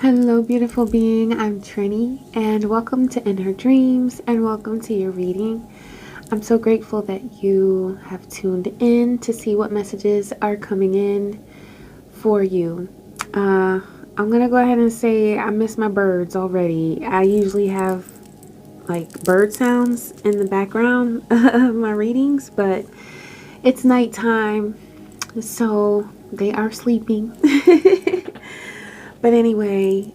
Hello, beautiful being. I'm Trini, and welcome to In Her Dreams, and welcome to your reading. I'm so grateful that you have tuned in to see what messages are coming in for you. I'm gonna go ahead and say I miss my birds already. I usually have like bird sounds in the background of my readings, but it's nighttime, so they are sleeping. But anyway,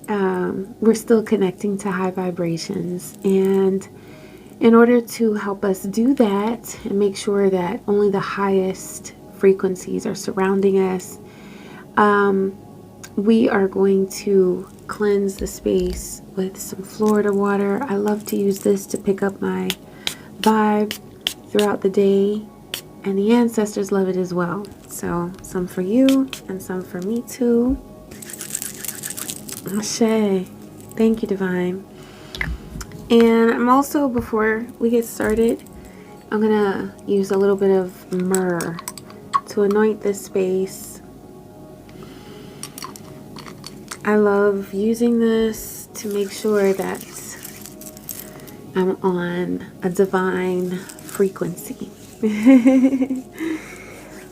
we're still connecting to high vibrations, and in order to help us do that and make sure that only the highest frequencies are surrounding us, we are going to cleanse the space with some Florida water. I love to use this to pick up my vibe throughout the day, and the ancestors love it as well. So some for you and some for me too. Ashe. Thank you, Divine. And I'm also, before we get started, I'm gonna use a little bit of myrrh to anoint this space. I love using this to make sure that I'm on a divine frequency.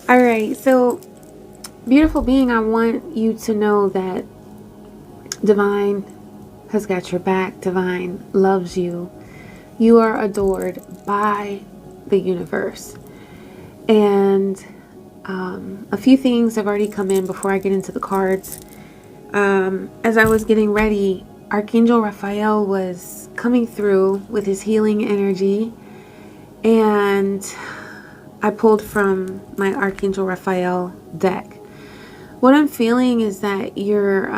Alright, so beautiful being, I want you to know that Divine has got your back. Divine loves you. You are adored by the universe. And a few things have already come in before I get into the cards. As I was getting ready, Archangel Raphael was coming through with his healing energy, and I pulled from my Archangel Raphael deck. What I'm feeling is that you're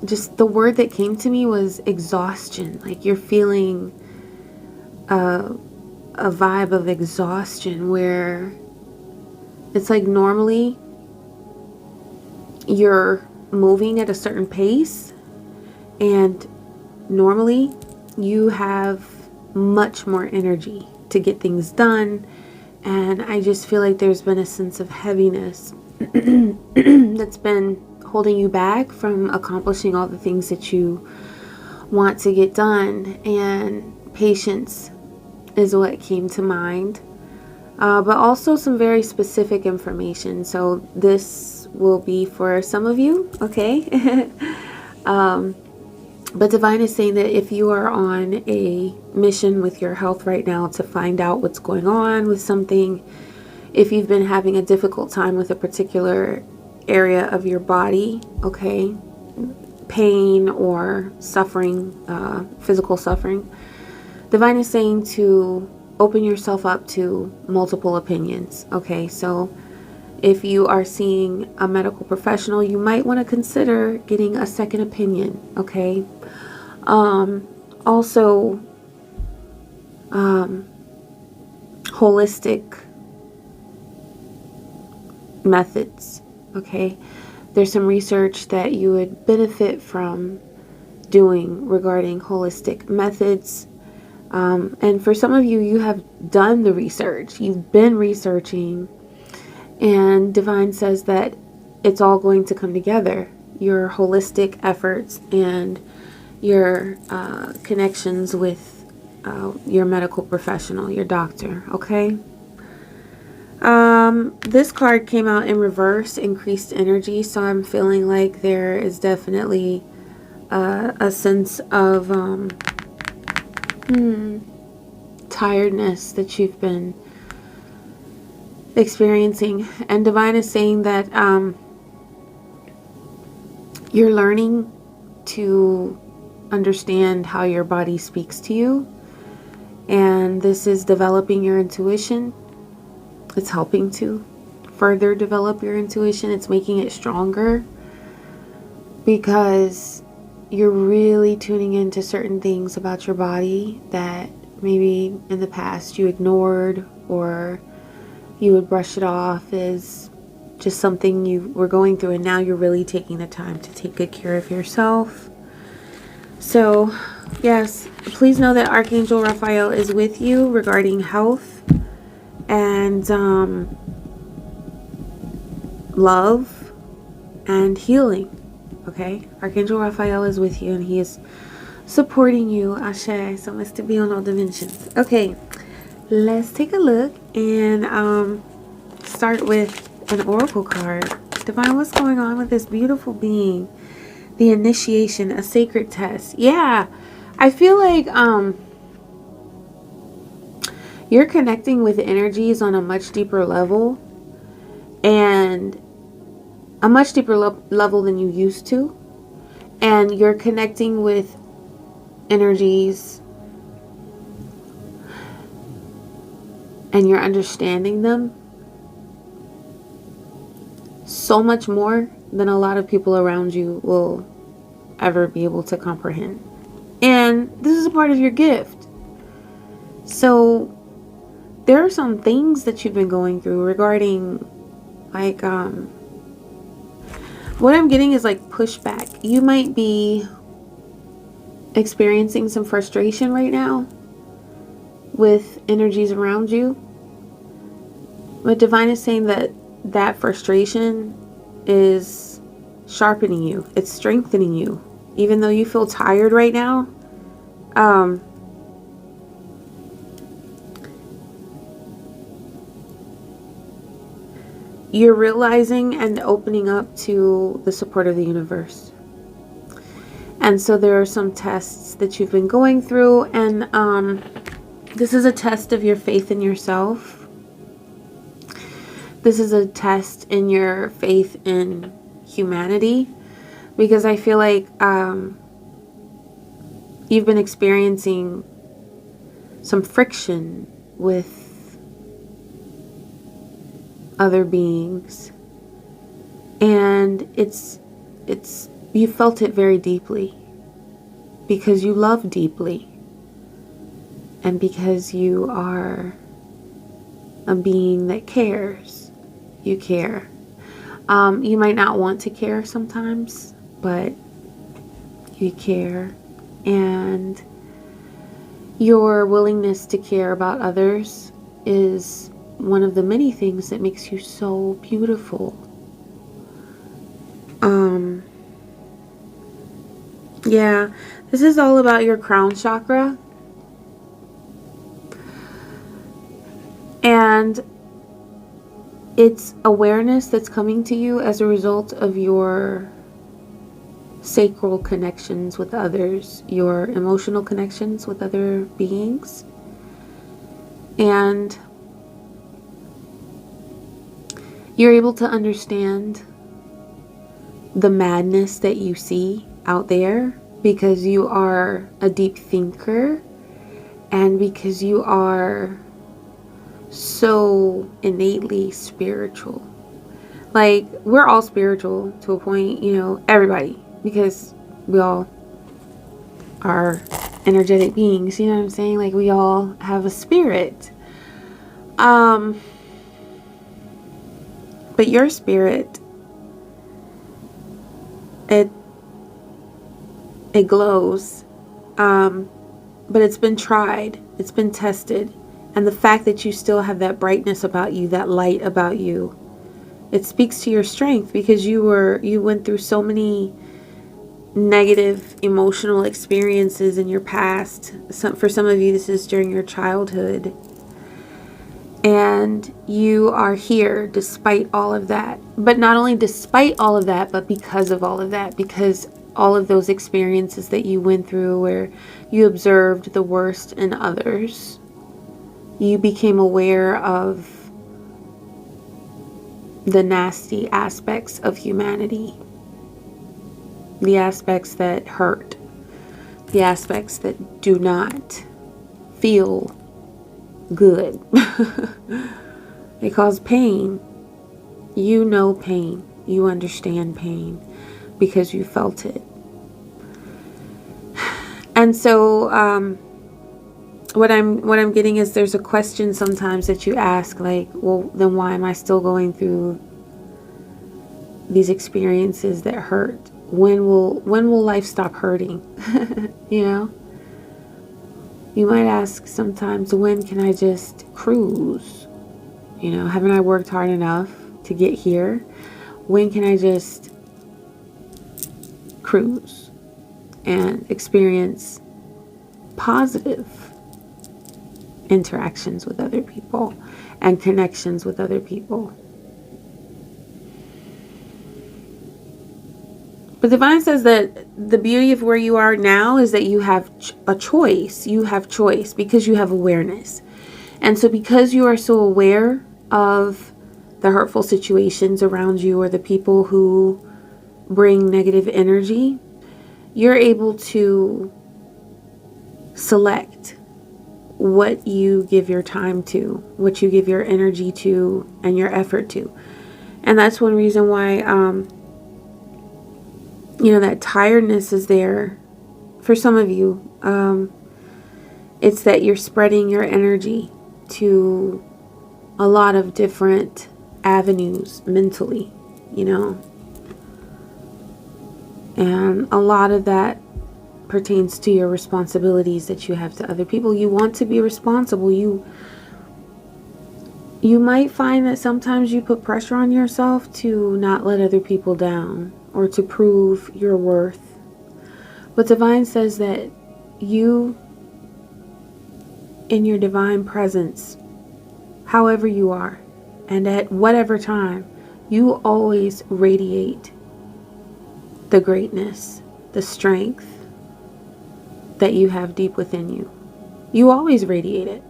just, the word that came to me was exhaustion. Like you're feeling a vibe of exhaustion where it's like normally you're moving at a certain pace, and normally you have much more energy to get things done, and I just feel like there's been a sense of heaviness that's been holding you back from accomplishing all the things that you want to get done. And patience is what came to mind, but also some very specific information. So this will be for some of you, okay? But Divine is saying that if you are on a mission with your health right now to find out what's going on with something, if you've been having a difficult time with a particular area of your body, okay, pain or suffering, physical suffering, Divine is saying to open yourself up to multiple opinions. Okay, so if you are seeing a medical professional, you might want to consider getting a second opinion. Okay, also holistic methods. Okay, there's some research that you would benefit from doing regarding holistic methods. And for some of you, you have done the research. You've been researching, and Divine says that it's all going to come together. Your holistic efforts and your connections with your medical professional, your doctor. Okay. This card came out in reverse, increased energy, so I'm feeling like there is definitely a sense of tiredness that you've been experiencing. And Divine is saying that you're learning to understand how your body speaks to you, and this is developing your intuition. It's helping to further develop your intuition. It's making it stronger because you're really tuning into certain things about your body that maybe in the past you ignored, or you would brush it off as just something you were going through, and now you're really taking the time to take good care of yourself. So yes, please know that Archangel Raphael is with you regarding health and love and healing. okay? Archangel Raphael is with you and he is supporting you. Ashe. So much to be on all dimensions. Okay, let's take a look and start with an oracle card. Divine, what's going on with this beautiful being? The initiation, a sacred test. Yeah, I feel like you're connecting with energies on a much deeper level, and a much deeper level than you used to, and you're connecting with energies and you're understanding them so much more than a lot of people around you will ever be able to comprehend. And this is a part of your gift. So there are some things that you've been going through regarding, like, what I'm getting is like pushback. You might be experiencing some frustration right now with energies around you. But Divine is saying that that frustration is sharpening you. It's strengthening you. Even though you feel tired right now, you're realizing and opening up to the support of the universe. And so there are some tests that you've been going through, and this is a test of your faith in yourself. This is a test in your faith in humanity, because I feel like you've been experiencing some friction with other beings, and it's you felt it very deeply because you love deeply, and because you are a being that cares. You care. You might not want to care sometimes, but you care, and your willingness to care about others is one of the many things that makes you so beautiful. Yeah, this is all about your crown chakra. And it's awareness that's coming to you as a result of your sacral connections with others, your emotional connections with other beings. And you're able to understand the madness that you see out there because you are a deep thinker, and because you are so innately spiritual. Like, we're all spiritual to a point, you know, everybody, because we all are energetic beings, you know what I'm saying? Like, we all have a spirit. But your spirit, it glows, but it's been tried, it's been tested, and the fact that you still have that brightness about you, that light about you, it speaks to your strength, because you went through so many negative emotional experiences in your past. For some of you, this is during your childhood, and you are here despite all of that. But not only despite all of that, but because of all of that, because all of those experiences that you went through where you observed the worst in others, you became aware of the nasty aspects of humanity, the aspects that hurt, the aspects that do not feel good. They cause pain. You know pain. You understand pain because you felt it. And so what I'm getting is there's a question sometimes that you ask, like, well, then why am I still going through these experiences that hurt? When will life stop hurting? You know? You might ask sometimes, when can I just cruise? You know, haven't I worked hard enough to get here? When can I just cruise and experience positive interactions with other people and connections with other people. But Divine says that the beauty of where you are now is that you have a choice. You have choice because you have awareness. And so because you are so aware of the hurtful situations around you or the people who bring negative energy, you're able to select what you give your time to, what you give your energy to, and your effort to. And that's one reason why, you know, that tiredness is there for some of you. It's that you're spreading your energy to a lot of different avenues mentally, you know. And a lot of that pertains to your responsibilities that you have to other people. You want to be responsible. You might find that sometimes you put pressure on yourself to not let other people down or to prove your worth. But Divine says that you, in your divine presence, however you are, and at whatever time, you always radiate the greatness, the strength that you have deep within you. You always radiate it.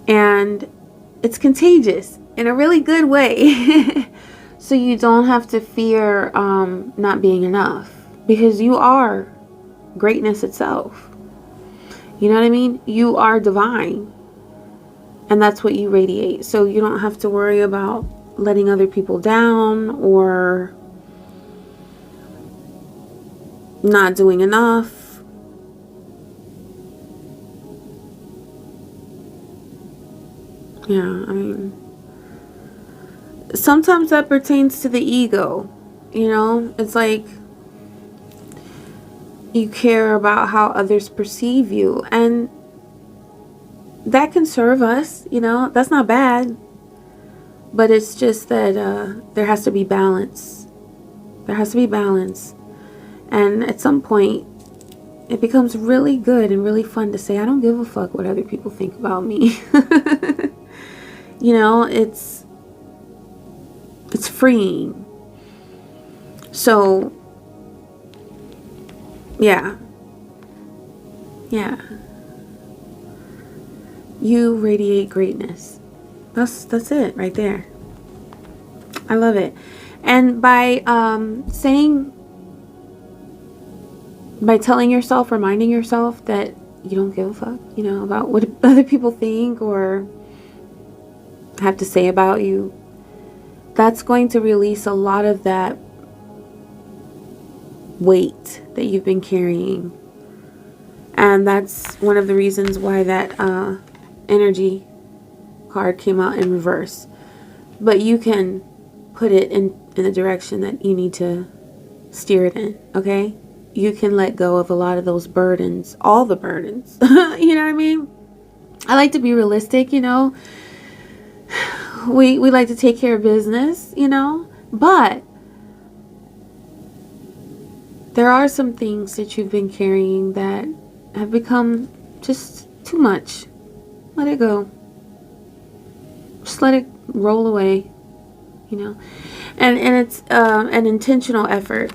And it's contagious in a really good way. So you don't have to fear not being enough, because you are greatness itself. You know what I mean? You are divine. And that's what you radiate. So you don't have to worry about letting other people down or not doing enough. Yeah, I mean, sometimes that pertains to the ego, you know? It's like you care about how others perceive you, and that can serve us, you know? That's not bad. But it's just that there has to be balance. There has to be balance. And at some point, it becomes really good and really fun to say, I don't give a fuck what other people think about me. You know, it's freeing. So, yeah. Yeah. You radiate greatness. That's it right there. I love it. And by telling yourself, reminding yourself that you don't give a fuck, you know, about what other people think or have to say about you, that's going to release a lot of that weight that you've been carrying. And that's one of the reasons why that energy card came out in reverse. But you can put it in the direction that you need to steer it in, okay? You can let go of a lot of those burdens, all the burdens. You know what I mean? I like to be realistic, you know. We like to take care of business, you know. But there are some things that you've been carrying that have become just too much. Let it go. Just let it roll away, you know. And it's an intentional effort,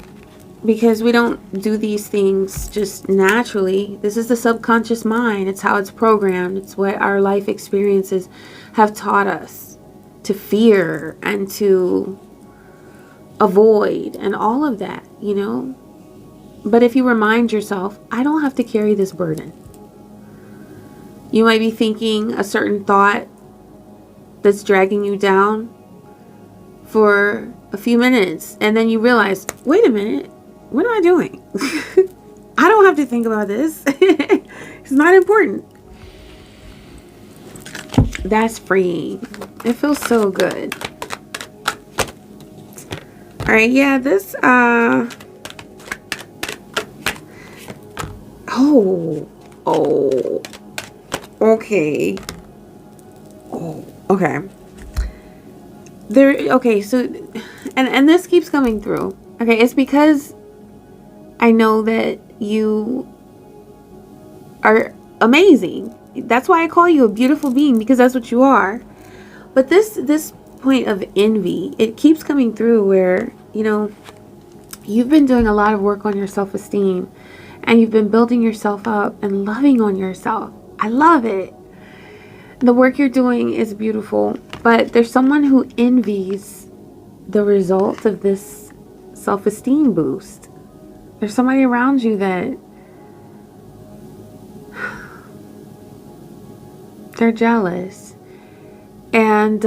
because we don't do these things just naturally. This is the subconscious mind. It's how it's programmed. It's what our life experiences have taught us to fear and to avoid and all of that, you know. But if you remind yourself, I don't have to carry this burden. You might be thinking a certain thought that's dragging you down for a few minutes, and then you realize, wait a minute, what am I doing? I don't have to think about this. It's not important. That's freeing. It feels so good. All right, yeah, this okay. Okay. Okay, so and this keeps coming through. Okay, it's because I know that you are amazing. That's why I call you a beautiful being, because that's what you are. But this point of envy, it keeps coming through where, you know, you've been doing a lot of work on your self-esteem, and you've been building yourself up and loving on yourself. I love it. The work you're doing is beautiful, but there's someone who envies the result of this self-esteem boost. There's somebody around you that they're jealous. And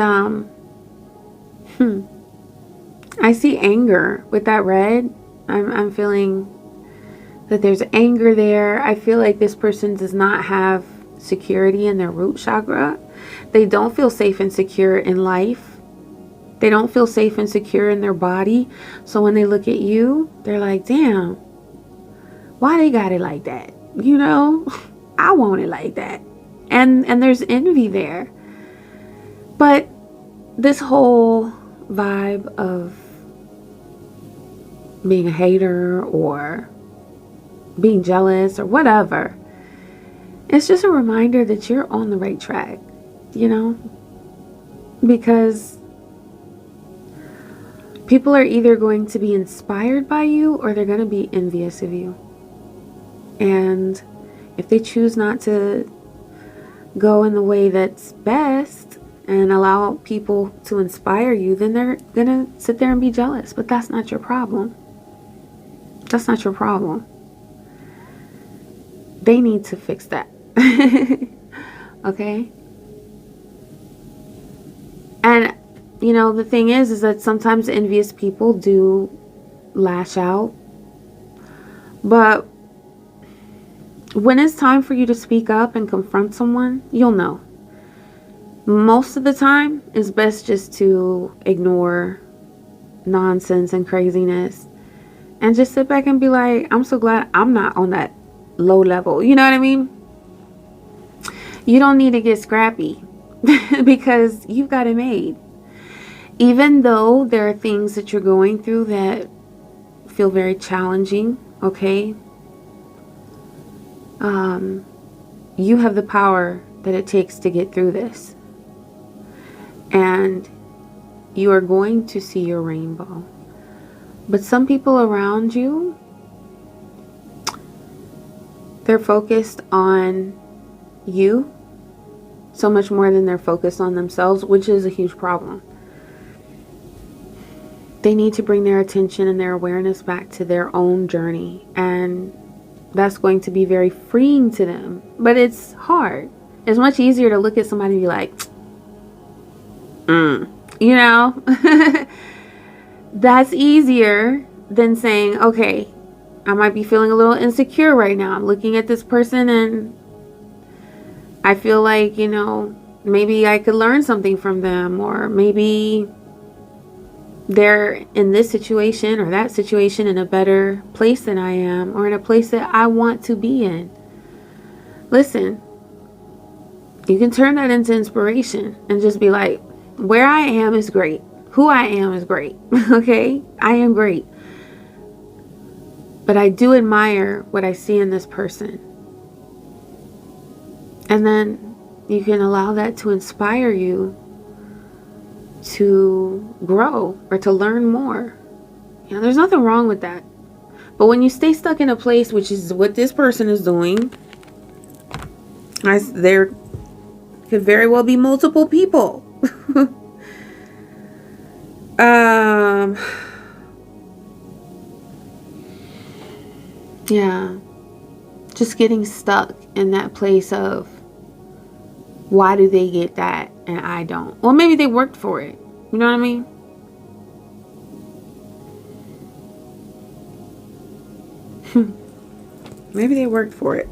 I see anger with that red. I'm feeling that there's anger there. I feel like this person does not have security in their root chakra. They don't feel safe and secure in life. They don't feel safe and secure in their body. So when they look at you, they're like, damn, why they got it like that? You know, I want it like that. And there's envy there. But this whole vibe of being a hater or being jealous or whatever, it's just a reminder that you're on the right track, you know, because people are either going to be inspired by you or they're going to be envious of you. And if they choose not to go in the way that's best and allow people to inspire you, then they're going to sit there and be jealous. But that's not your problem. That's not your problem. They need to fix that. Okay? And, you know, the thing is that sometimes envious people do lash out. But when it's time for you to speak up and confront someone, you'll know. Most of the time, it's best just to ignore nonsense and craziness and just sit back and be like, I'm so glad I'm not on that low level. You know what I mean? You don't need to get scrappy because you've got it made. Even though there are things that you're going through that feel very challenging, okay? You have the power that it takes to get through this. And you are going to see your rainbow. But some people around you, they're focused on you so much more than they're focused on themselves, which is a huge problem. They need to bring their attention and their awareness back to their own journey, and that's going to be very freeing to them. But it's hard. It's much easier to look at somebody and be like, you know, that's easier than saying, okay, I might be feeling a little insecure right now. I'm looking at this person and I feel like, you know, maybe I could learn something from them, or maybe they're in this situation or that situation in a better place than I am, or in a place that I want to be in. Listen, you can turn that into inspiration and just be like, where I am is great. Who I am is great. Okay? I am great. But I do admire what I see in this person. And then you can allow that to inspire you to grow or to learn more. You know, there's nothing wrong with that. But when you stay stuck in a place, which is what this person is doing, there could very well be multiple people. Yeah, just getting stuck in that place of, why do they get that and I don't? Or maybe they worked for it. You know what I mean? Maybe they worked for it.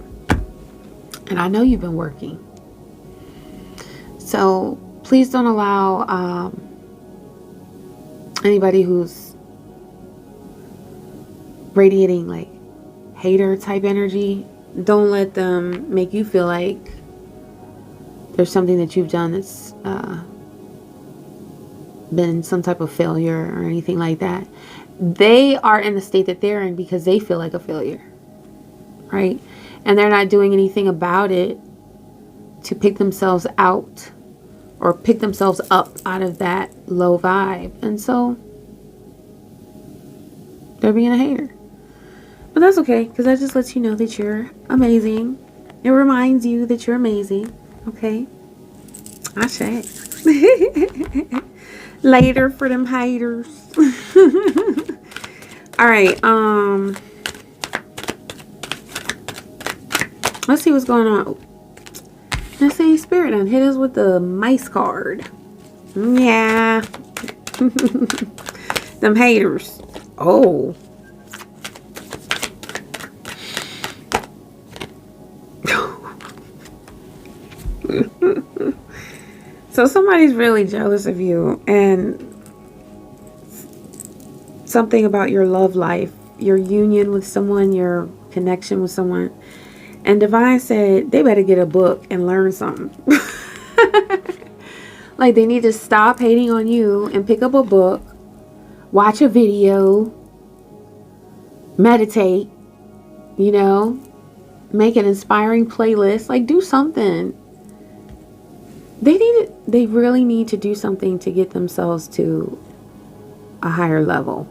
And I know you've been working. So please don't allow anybody who's radiating like hater type energy, don't let them make you feel like there's something that you've done that's been some type of failure or anything like that. they are in the state that they're in because they feel like a failure, right? And they're not doing anything about it to pick themselves out or pick themselves up out of that low vibe. And so they're being a hater. But that's okay, because that just lets you know that you're amazing. It reminds you that you're amazing. Okay? Ashe. Later for them haters. Alright, let's see what's going on. Let's say Spirit and hit us with the mice card. Yeah. Them haters. Oh. So somebody's really jealous of you, and something about your love life, your union with someone, your connection with someone. And Divine said they better get a book and learn something. Like they need to stop hating on you and pick up a book, watch a video, meditate, you know, make an inspiring playlist, like do something. They really need to do something to get themselves to a higher level.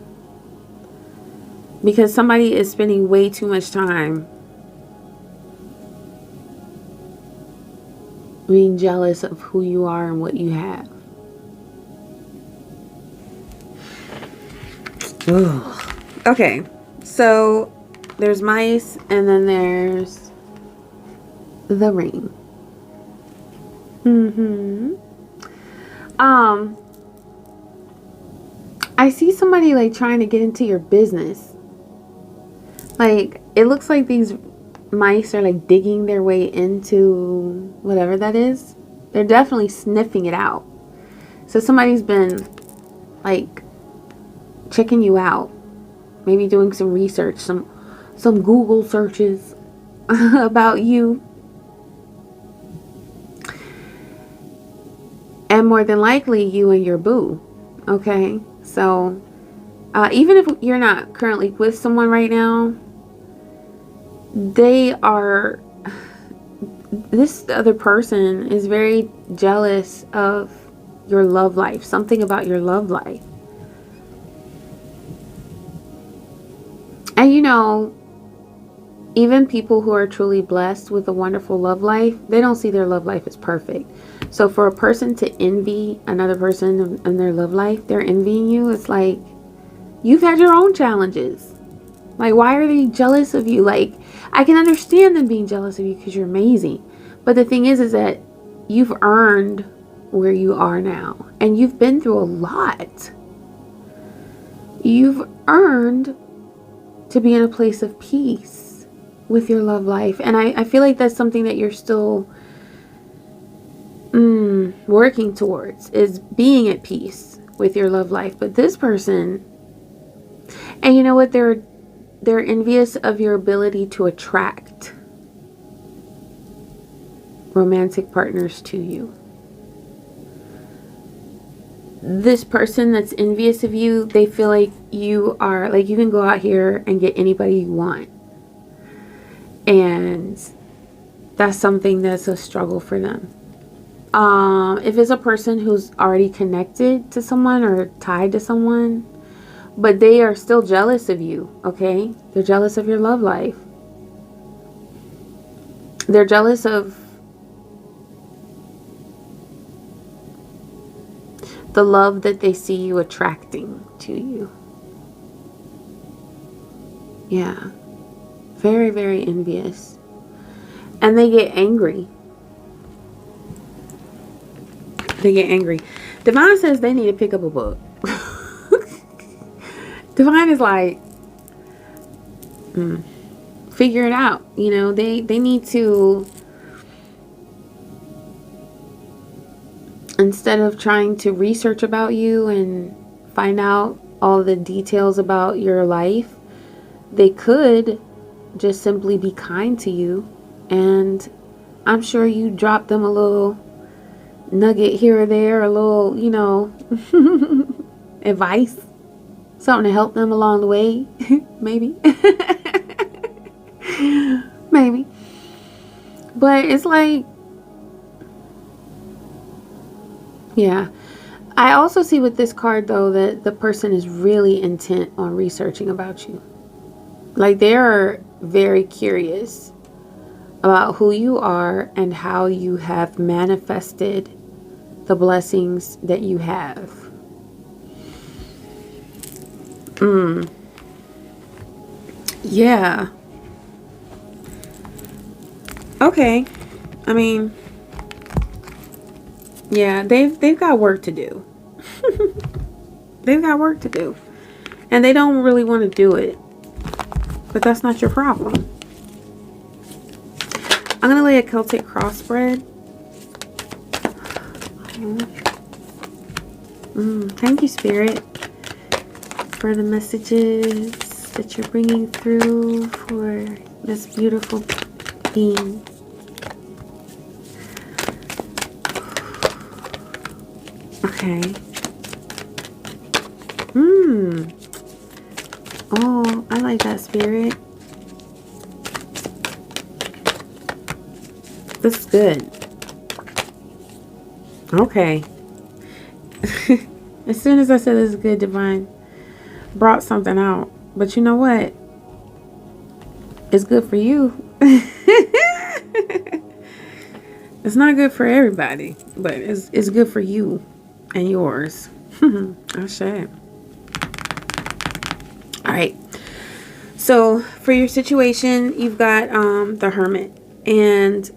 Because somebody is spending way too much time being jealous of who you are and what you have. Ugh. Okay, so there's mice and then there's the ring. I see somebody like trying to get into your business. Like it looks like these mice are like digging their way into whatever that is. They're definitely sniffing it out. So somebody's been like checking you out, maybe doing some research, some Google searches about you. And more than likely you and your boo. Okay, so even if you're not currently with someone right now, this other person is very jealous of your love life, something about your love life. And you know, even people who are truly blessed with a wonderful love life, they don't see their love life as perfect. So for a person to envy another person in their love life, they're envying you. It's like, you've had your own challenges. Like, why are they jealous of you? Like, I can understand them being jealous of you because you're amazing. But the thing is that you've earned where you are now. And you've been through a lot. You've earned to be in a place of peace with your love life. And I feel like that's something that you're still working towards, is being at peace with your love life. But this person, and you know what, they're envious of your ability to attract romantic partners to you. This person that's envious of you, they feel like you are, like you can go out here and get anybody you want. And that's something that's a struggle for them. If it's a person who's already connected to someone or tied to someone, but they are still jealous of you, okay? They're jealous of your love life. They're jealous of the love that they see you attracting to you. Yeah. Very, very envious. And they get angry. They get angry. Divine says they need to pick up a book. Divine is like, figure it out. You know, they need to, instead of trying to research about you and find out all the details about your life, they could just simply be kind to you. And I'm sure you drop them a little nugget here or there, a little, you know, advice, Something to help them along the way. Maybe. Maybe. But it's like, yeah. I also see with this card, though, that the person is really intent on researching about you. Like, they are very curious about who you are and how you have manifested the blessings that you have. Yeah. Okay. I mean, yeah, they've got work to do. They've got work to do. And they don't really want to do it. But that's not your problem. I'm going to lay a Celtic Cross spread. Thank you, Spirit, for the messages that you're bringing through for this beautiful being. Okay. Oh, I like that, Spirit. This is good. Okay. As soon as I said this is good, Divine brought something out. But you know what? It's good for you. It's not good for everybody, but it's good for you and yours. I'll share. All right. So for your situation, you've got the Hermit, and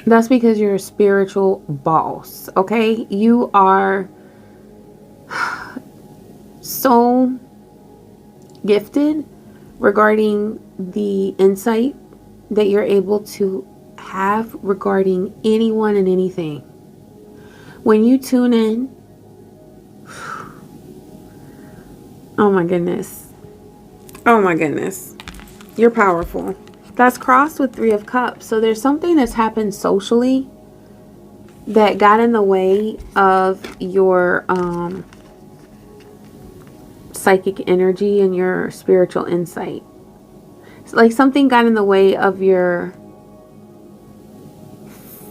that's because you're a spiritual boss. Okay, you are so gifted regarding the insight that you're able to have regarding anyone and anything. When you tune in, oh my goodness. Oh my goodness. You're powerful. That's crossed with Three of Cups. So there's something that's happened socially that got in the way of your psychic energy and your spiritual insight. It's like something got in the way of your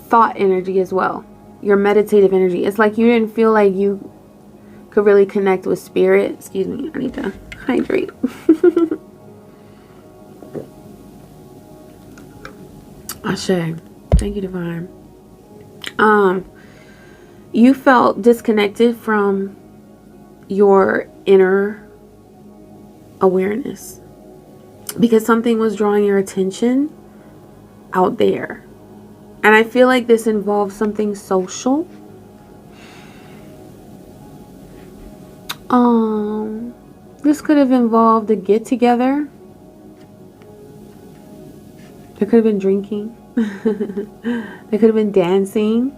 thought energy as well. Your meditative energy. It's like you didn't feel like you could really connect with spirit. Excuse me, I need to hydrate. Ashe. Thank you, Divine. You felt disconnected from your inner awareness because something was drawing your attention out there. And I feel like this involves something social. This could have involved a get together. There could have been drinking. There could have been dancing.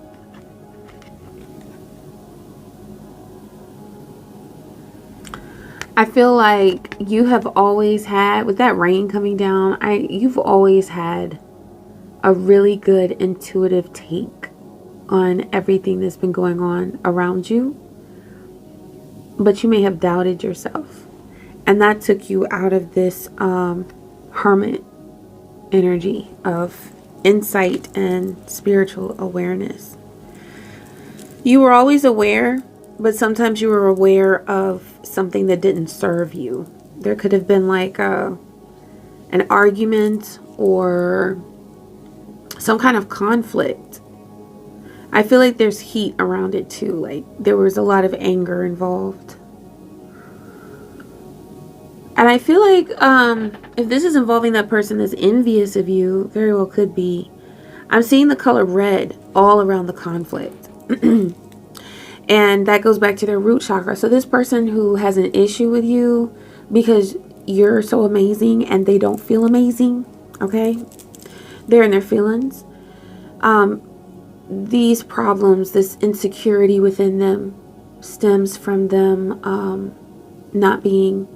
I feel like you have always had, with that rain coming down, you've always had a really good intuitive take on everything that's been going on around you. But you may have doubted yourself. And that took you out of this hermit energy of insight and spiritual awareness. You were always aware, but sometimes you were aware of something that didn't serve you. There could have been like an argument or some kind of conflict. I feel like there's heat around it too. Like there was a lot of anger involved. And I feel like if this is involving that person that's envious of you, very well could be. I'm seeing the color red all around the conflict. And that goes back to their root chakra. So this person who has an issue with you because you're so amazing and they don't feel amazing, okay? They're in their feelings. These problems, this insecurity within them stems from them not being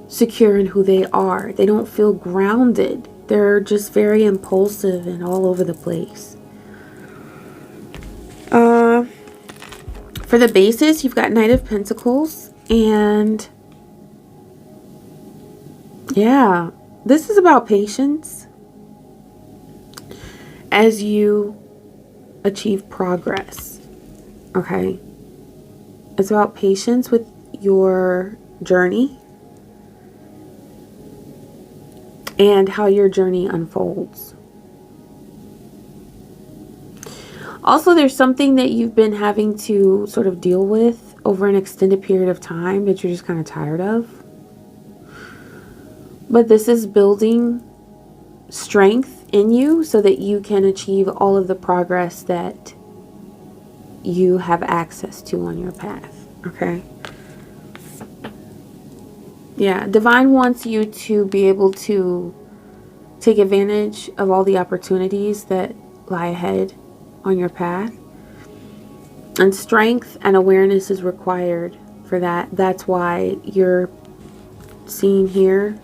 secure in who they are. They don't feel grounded. They're just very impulsive and all over the place. For the basis, you've got Knight of Pentacles, and yeah, this is about patience as you achieve progress, okay? It's about patience with your journey and how your journey unfolds. Also, there's something that you've been having to sort of deal with over an extended period of time that you're just kind of tired of. But this is building strength in you so that you can achieve all of the progress that you have access to on your path, okay? Yeah, Divine wants you to be able to take advantage of all the opportunities that lie ahead on your path. And strength and awareness is required for that. That's why you're seen here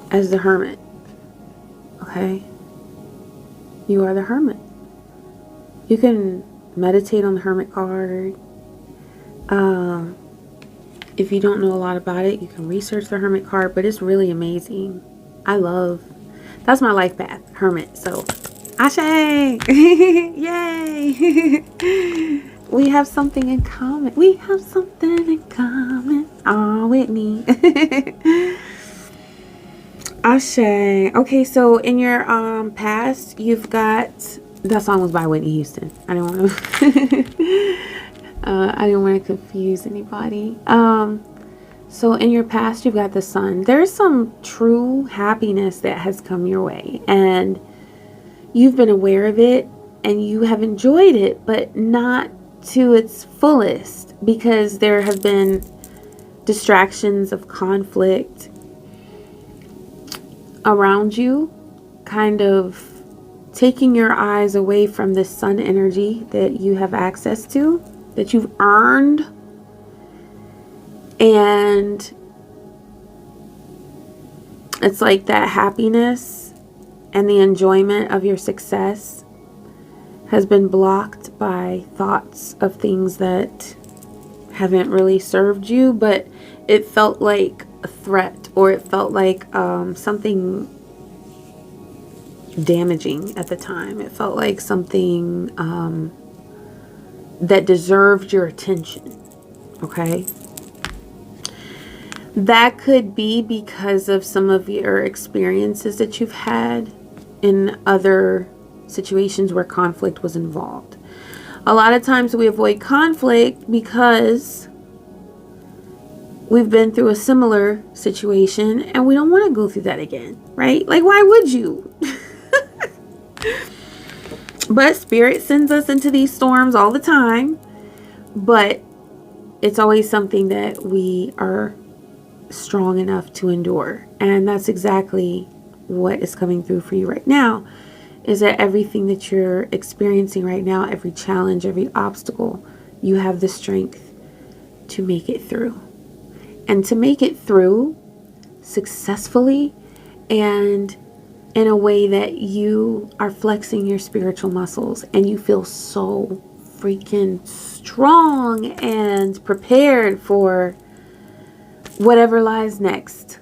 as the Hermit, okay? You are the Hermit. You can meditate on the Hermit card. If you don't know a lot about it, you can research the Hermit card, but it's really amazing. That's my life path, Hermit. So, Ashe! Yay! We have something in common. We have something in common. Aw, Whitney. Ashe. Okay, so in your past, you've got... That song was by Whitney Houston. I don't want to... I didn't want to confuse anybody. So in your past, you've got the Sun. There's some true happiness that has come your way, and you've been aware of it, and you have enjoyed it, but not to its fullest, because there have been distractions of conflict around you, kind of taking your eyes away from this Sun energy that you have access to, that you've earned. And it's like that happiness and the enjoyment of your success has been blocked by thoughts of things that haven't really served you, but it felt like a threat, or it felt like something damaging at the time. It felt like something that deserved your attention, okay? That could be because of some of your experiences that you've had in other situations where conflict was involved. A lot of times we avoid conflict because we've been through a similar situation and we don't want to go through that again, right? Like, why would you? But Spirit sends us into these storms all the time, but it's always something that we are strong enough to endure. And that's exactly what is coming through for you right now, is that everything that you're experiencing right now, every challenge, every obstacle, you have the strength to make it through. And to make it through successfully and in a way that you are flexing your spiritual muscles and you feel so freaking strong and prepared for whatever lies next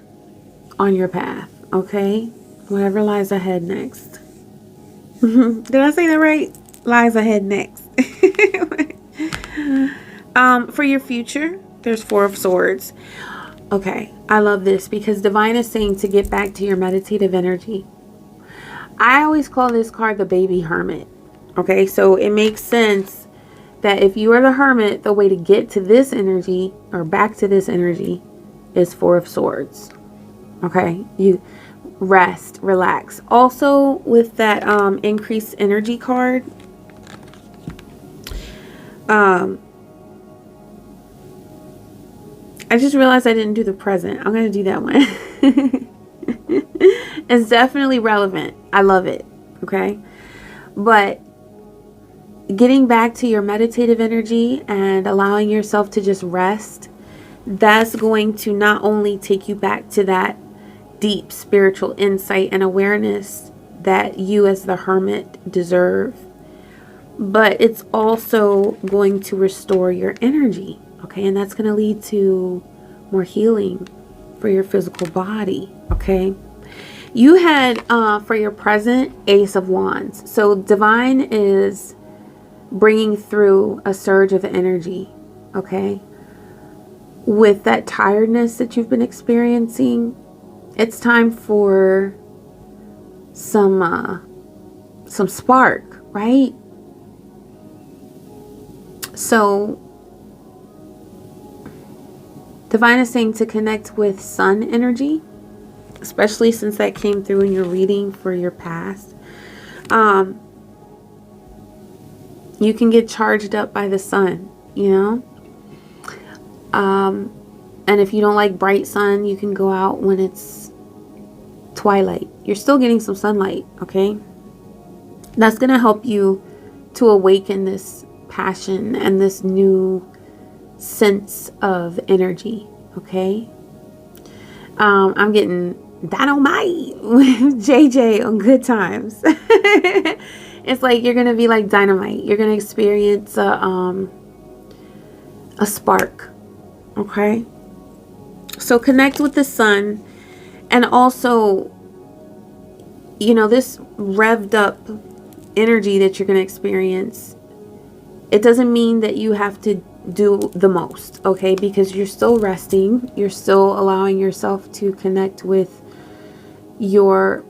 on your path, okay? Whatever lies ahead next. Did I say that right? Lies ahead next. For your future, there's Four of Swords. Okay, I love this because Divine is saying to get back to your meditative energy. I always call this card the baby hermit. Okay, so it makes sense that if you are the Hermit, the way to get to this energy or back to this energy is Four of Swords. Okay, you rest, relax. Also with that increased energy card, I just realized I didn't do the present. I'm going to do that one. It's definitely relevant. I love it. Okay, but getting back to your meditative energy and allowing yourself to just rest, that's going to not only take you back to that deep spiritual insight and awareness that you as the Hermit deserve, but it's also going to restore your energy. Okay, and that's going to lead to more healing for your physical body. Okay, you had for your present Ace of Wands. So divine is bringing through a surge of energy. Okay, with that tiredness that you've been experiencing, it's time for some spark, right? So divine is saying to connect with sun energy, especially since that came through in your reading for your past. You can get charged up by the sun, you know. And if you don't like bright sun, you can go out when it's twilight. You're still getting some sunlight, okay? That's going to help you to awaken this passion and this new sense of energy, okay? I'm getting dynamite with JJ on Good Times. It's like you're going to be like dynamite. You're going to experience a spark, okay? So connect with the sun. And also, you know, this revved up energy that you're going to experience, it doesn't mean that you have to do the most, okay? Because you're still resting. You're still allowing yourself to connect with your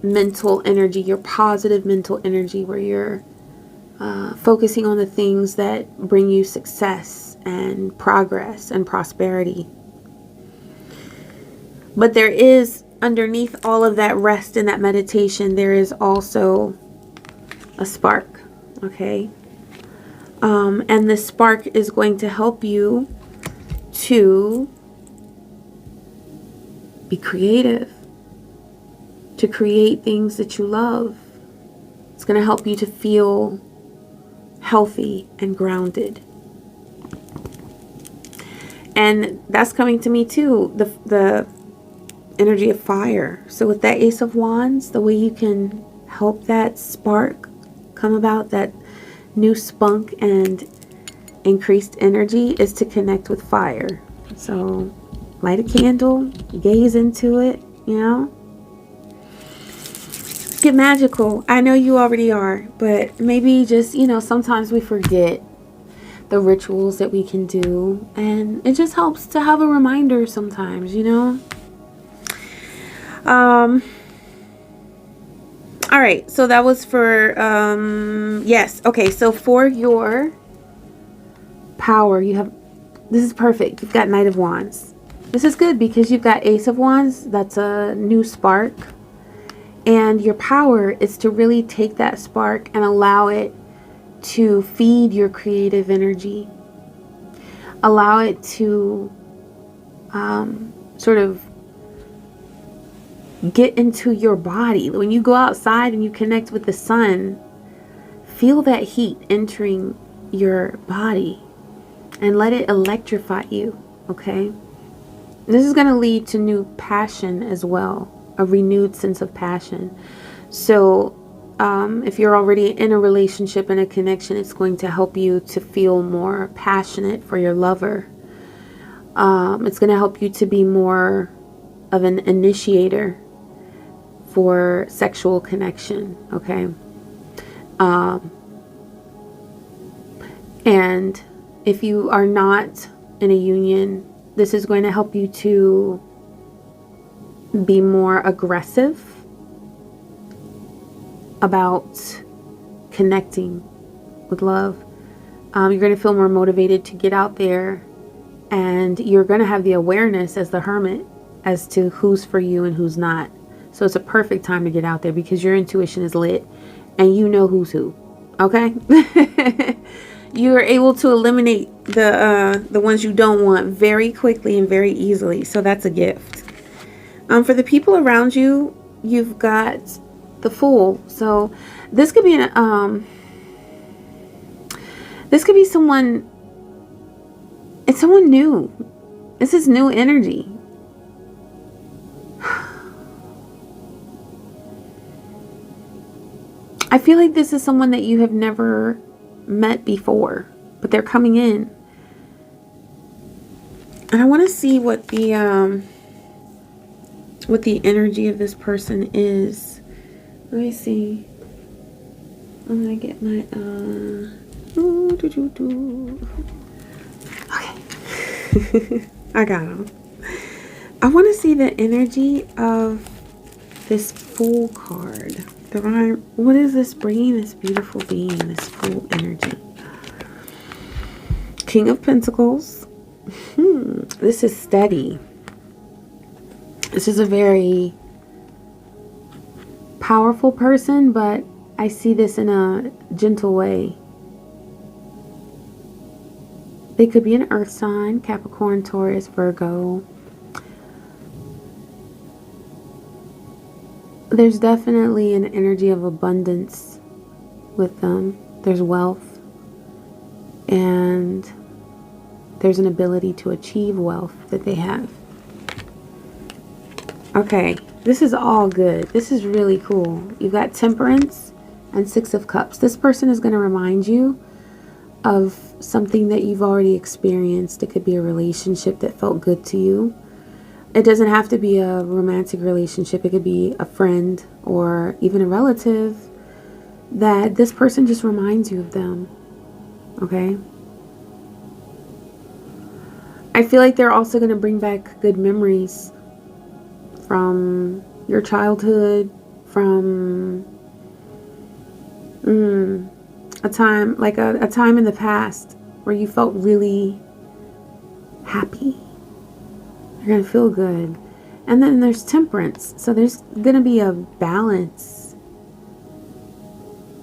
mental energy, your positive mental energy, where you're focusing on the things that bring you success and progress and prosperity. But there is, underneath all of that rest and that meditation, there is also a spark, okay? And this spark is going to help you to be creative, to create things that you love. It's going to help you to feel healthy and grounded. And that's coming to me too, the energy of fire. So with that Ace of Wands, the way you can help that spark come about, that new spunk and increased energy, is to connect with fire. So light a candle, gaze into it, you know. Get magical. I know you already are, but maybe just, you know, sometimes we forget the rituals that we can do, and it just helps to have a reminder sometimes, you know. All right, so that was for yes. Okay, so for your power, you have, this is perfect. You've got Knight of Wands. This is good because you've got Ace of Wands. That's a new spark. And your power is to really take that spark and allow it to feed your creative energy. Allow it to sort of get into your body. When you go outside and you connect with the sun, feel that heat entering your body and let it electrify you, okay? This is going to lead to new passion as well, a renewed sense of passion. So if you're already in a relationship and a connection, it's going to help you to feel more passionate for your lover. It's going to help you to be more of an initiator for sexual connection, okay? And if you are not in a union, this is going to help you to be more aggressive about connecting with love. You're going to feel more motivated to get out there, and you're going to have the awareness as the Hermit as to who's for you and who's not. So it's a perfect time to get out there because your intuition is lit and you know who's who, okay? You are able to eliminate the ones you don't want very quickly and very easily. So that's a gift. For the people around you, you've got the Fool. So this could be someone. It's someone new. This is new energy. I feel like this is someone that you have never met before, but they're coming in. And I want to see what the energy of this person is. Let me see. I'm gonna get my okay. I got them. I want to see the energy of this Fool card. Divine, what is this bringing this beautiful being, this Fool energy? King of Pentacles. This is steady. This is a very powerful person, but I see this in a gentle way. They could be an earth sign, Capricorn, Taurus, Virgo. There's definitely an energy of abundance with them. There's wealth, and there's an ability to achieve wealth that they have. Okay, this is all good. This is really cool. You've got Temperance and Six of Cups. This person is going to remind you of something that you've already experienced. It could be a relationship that felt good to you. It doesn't have to be a romantic relationship. It could be a friend or even a relative that this person just reminds you of them. Okay? I feel like they're also going to bring back good memories from your childhood, from a time, like a time in the past where you felt really happy. You're going to feel good. And then there's Temperance. So there's going to be a balance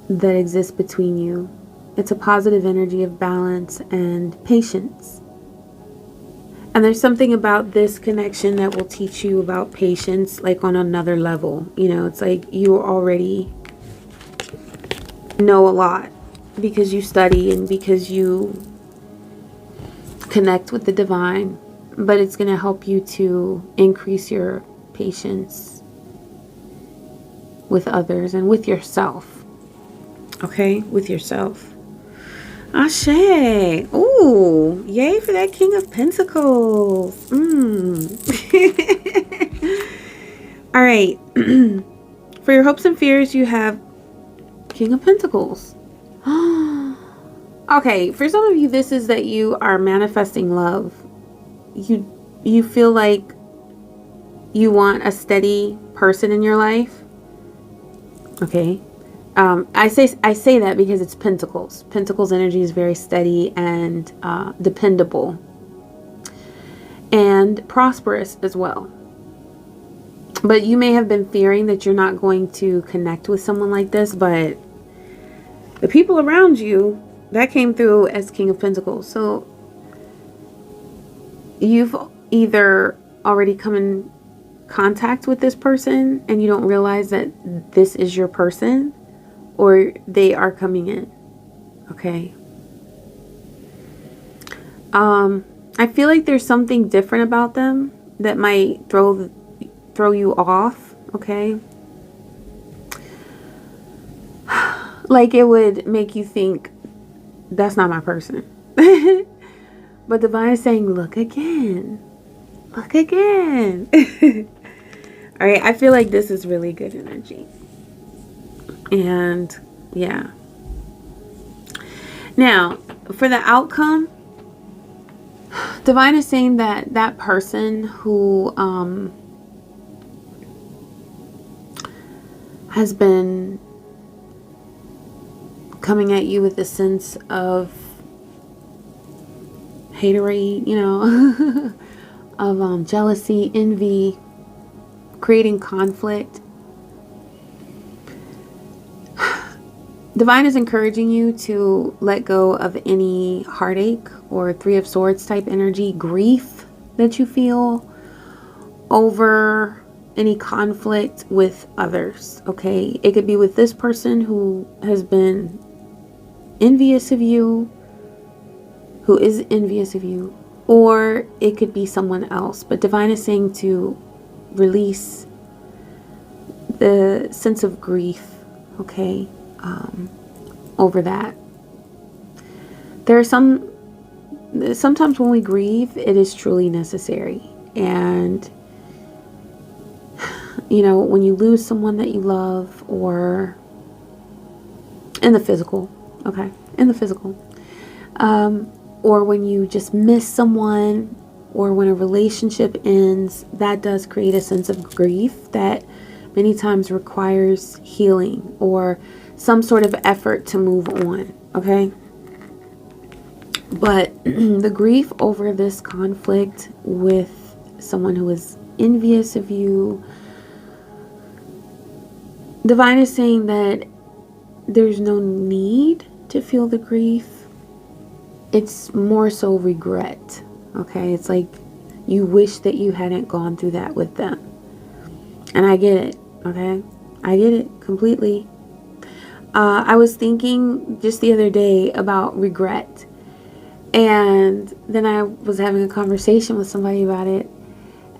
that exists between you. It's a positive energy of balance and patience. And there's something about this connection that will teach you about patience, like on another level. You know, it's like you already know a lot because you study and because you connect with the divine. But it's going to help you to increase your patience with others and with yourself. Okay? With yourself. Ashe. Ooh. Yay for that King of Pentacles. All right. For your hopes and fears, you have King of Pentacles. Okay. For some of you, this is that you are manifesting love. You feel like you want a steady person in your life. Okay. I say that because it's Pentacles. Pentacles energy is very steady and dependable and prosperous as well. But you may have been fearing that you're not going to connect with someone like this, but the people around you, that came through as King of Pentacles. So you've either already come in contact with this person and you don't realize that this is your person, or they are coming in. Okay. I feel like there's something different about them that might throw you off. Okay. Like it would make you think, that's not my person. But divine is saying, look again. Look again. All right. I feel like this is really good energy. And yeah. Now, for the outcome, divine is saying that that person who has been coming at you with a sense of haterade, you know, of jealousy, envy, creating conflict. Divine is encouraging you to let go of any heartache or Three of Swords type energy, grief that you feel over any conflict with others. Okay, it could be with this person who has been envious of you, who is envious of you, or it could be someone else. But divine is saying to release the sense of grief, okay, over that. there are sometimes when we grieve, it is truly necessary. And, you know, when you lose someone that you love, or in the physical, okay, in the physical, or when you just miss someone, or when a relationship ends, that does create a sense of grief that many times requires healing or some sort of effort to move on, okay? But the grief over this conflict with someone who is envious of you, Divine is saying that there's no need to feel the grief. It's more so regret, okay? It's like you wish that you hadn't gone through that with them. And I get it, okay? I get it completely. I was thinking just the other day about regret. And then I was having a conversation with somebody about it.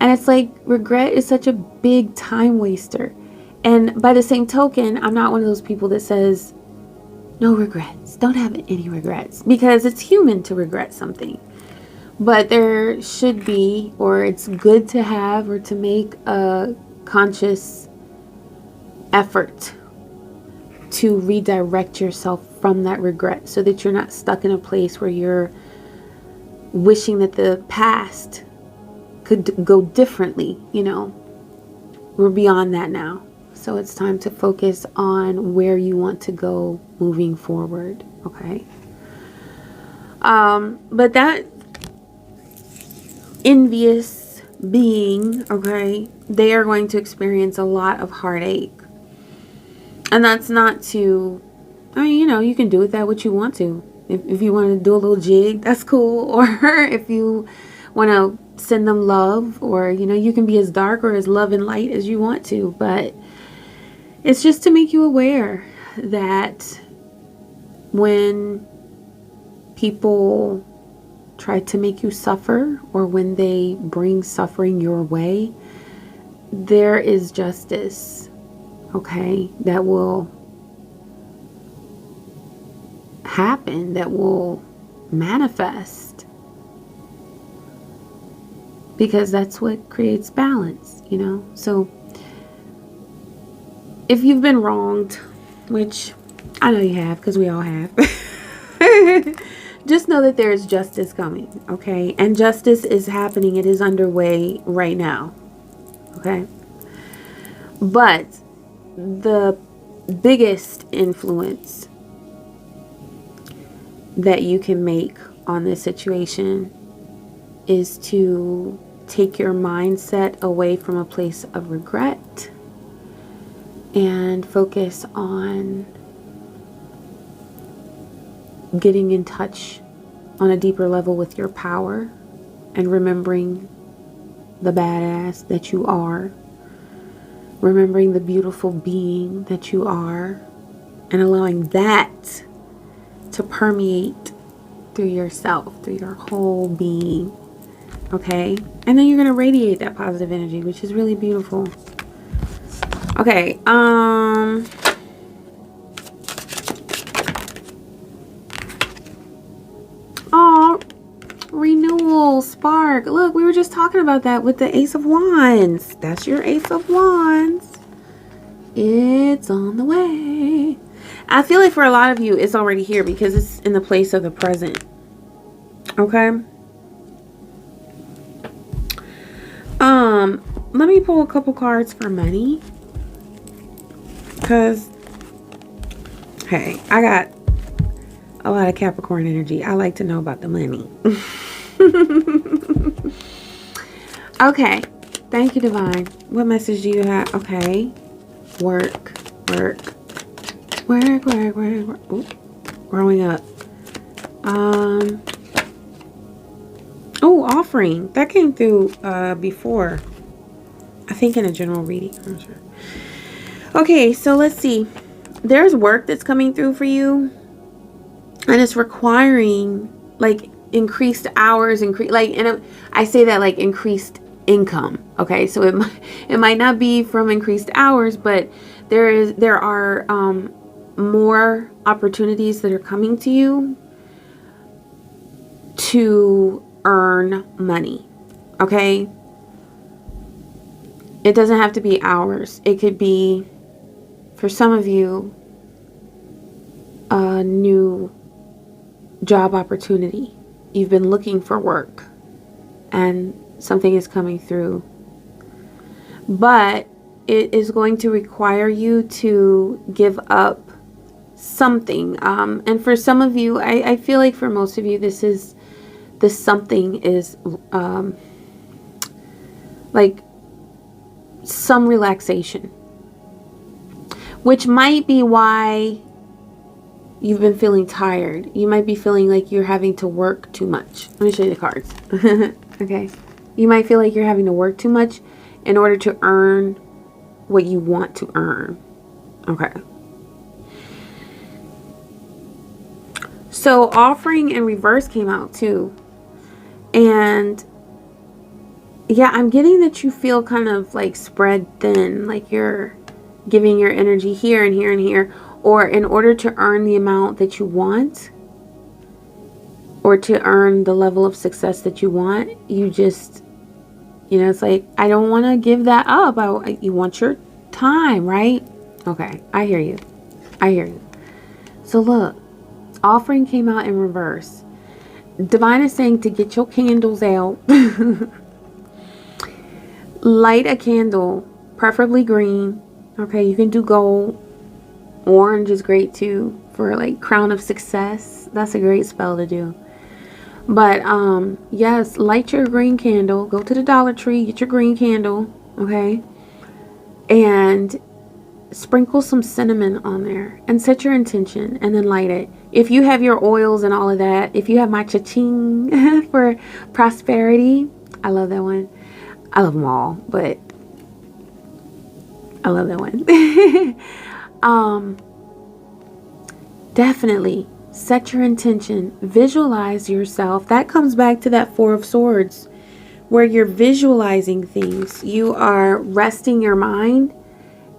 And it's like, regret is such a big time waster. And by the same token, I'm not one of those people that says, no regrets, don't have any regrets. Because it's human to regret something. But there should be, or it's good to have, or to make a conscious effort to redirect yourself from that regret, so that you're not stuck in a place where you're wishing that the past could go differently. You know, we're beyond that now. So it's time to focus on where you want to go moving forward. Okay. But that envious being, okay, they are going to experience a lot of heartache. And that's not to, I mean, you know, you can do with that what you want to. If you want to do a little jig, that's cool. Or if you want to send them love, or, you know, you can be as dark or as love and light as you want to. But it's just to make you aware that when people try to make you suffer, or when they bring suffering your way, there is justice, okay, that will happen, that will manifest, because that's what creates balance, you know. So if you've been wronged, which I know you have, because we all have, just know that there is justice coming, okay? And justice is happening. It is underway right now, okay? But the biggest influence that you can make on this situation is to take your mindset away from a place of regret and focus on getting in touch on a deeper level with your power, and remembering the badass that you are, remembering the beautiful being that you are, and allowing that to permeate through yourself, through your whole being, okay? And then you're going to radiate that positive energy, which is really beautiful. Okay, oh, Renewal Spark. Look, we were just talking about that with the Ace of Wands. That's your Ace of Wands. It's on the way. I feel like for a lot of you, it's already here because it's in the place of the present. Okay. Let me pull a couple cards for money. Because, hey, I got a lot of Capricorn energy. I like to know about the money. Okay. Thank you, Divine. What message do you have? Okay. Work. Ooh, growing up. Oh, offering. That came through before. I think in a general reading. I'm not sure. Okay, so let's see. There's work that's coming through for you. And it's requiring like increased hours, I say that like increased income. Okay, so it might not be from increased hours, but there are more opportunities that are coming to you to earn money. Okay? It doesn't have to be hours. It could be, for some of you, a new job opportunity. You've been looking for work and something is coming through. But it is going to require you to give up something. And for some of you, I feel like for most of you, this something is like some relaxation, which might be why you've been feeling tired. You might be feeling like you're having to work too much. Let me show you the cards. Okay. You might feel like you're having to work too much in order to earn what you want to earn. Okay. So offering in reverse came out too. And yeah, I'm getting that you feel kind of like spread thin, like you're giving your energy here and here and here. Or in order to earn the amount that you want, or to earn the level of success that you want, you just, you know, it's like, I don't want to give that up. You want your time, right? Okay, I hear you. I hear you. So look, offering came out in reverse. Divine is saying to get your candles out. Light a candle, preferably green. Okay, you can do gold. Orange is great too for like crown of success. That's a great spell to do. But yes, light your green candle. Go to the Dollar Tree, get your green candle, okay? And sprinkle some cinnamon on there and set your intention and then light it. If you have your oils and all of that, if you have my cha-ching for prosperity, I love that one. I love them all, but I love that one. Definitely set your intention, visualize yourself. That comes back to that Four of Swords, where you're visualizing things. You are resting your mind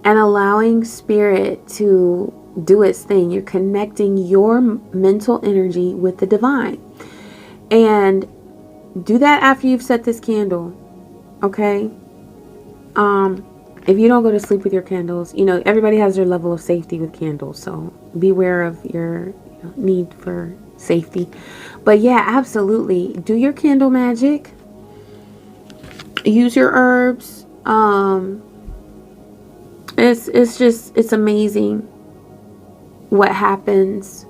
and allowing spirit to do its thing. You're connecting your mental energy with the divine. And do that after you've set this candle. Okay? If you don't go to sleep with your candles, you know, everybody has their level of safety with candles. So beware of your need for safety. But yeah, absolutely. Do your candle magic. Use your herbs. It's amazing what happens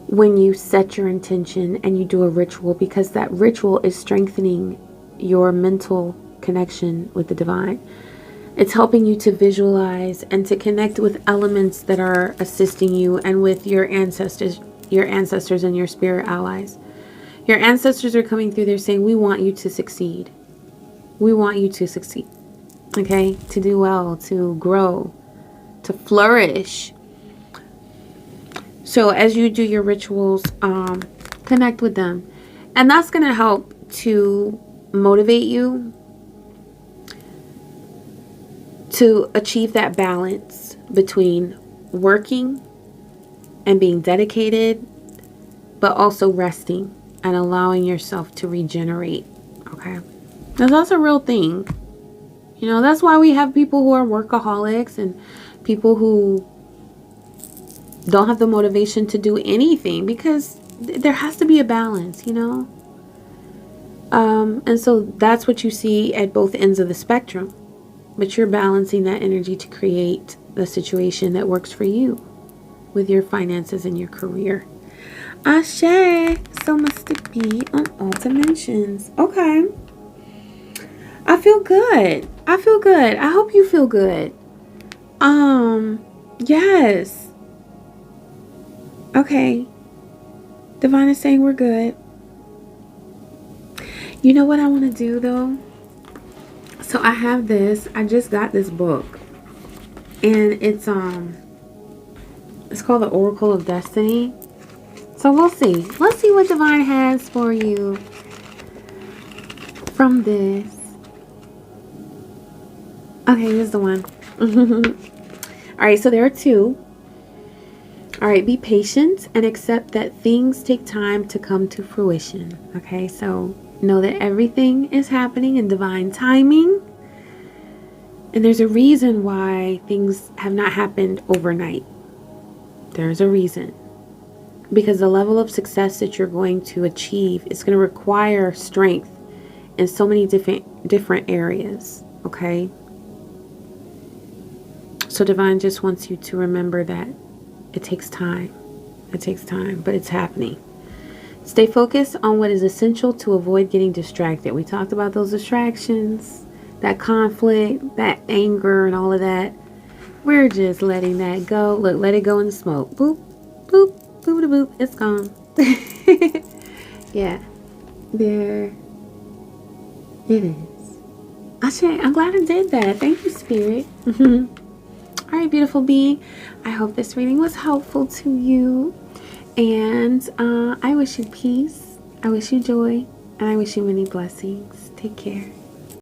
when you set your intention and you do a ritual, because that ritual is strengthening your mental connection with the divine. It's helping you to visualize and to connect with elements that are assisting you and with your ancestors and your spirit allies. Your ancestors are coming through there saying, we want you to succeed. We want you to succeed. Okay? To do well, to grow, to flourish. So as you do your rituals, connect with them. And that's going to help to motivate you to achieve that balance between working and being dedicated, but also resting and allowing yourself to regenerate. Okay? Now that's a real thing. You know, that's why we have people who are workaholics and people who don't have the motivation to do anything, because there has to be a balance, you know? And so that's what you see at both ends of the spectrum. But you're balancing that energy to create the situation that works for you with your finances and your career. Ashe. So must it be on all dimensions. Okay. I feel good. I feel good. I hope you feel good. Yes. Okay. Divine is saying we're good. You know what I want to do though? So I have this. I just got this book. And it's called The Oracle of Destiny. So we'll see. Let's see what Divine has for you from this. Okay, here's the one. Alright, so there are two. All right, be patient and accept that things take time to come to fruition. Okay, so know that everything is happening in divine timing. And there's a reason why things have not happened overnight. There's a reason. Because the level of success that you're going to achieve is going to require strength in so many different areas. Okay? So Divine just wants you to remember that it takes time. It takes time, but it's happening. Stay focused on what is essential to avoid getting distracted. We talked about those distractions, that conflict, that anger, and all of that. We're just letting that go. Look, let it go in the smoke. Boop, boop, boop, boop. It's gone. Yeah, there it is. I'm glad I did that. Thank you, Spirit. All right, beautiful being. I hope this reading was helpful to you. And I wish you peace. I wish you joy. And I wish you many blessings. Take care.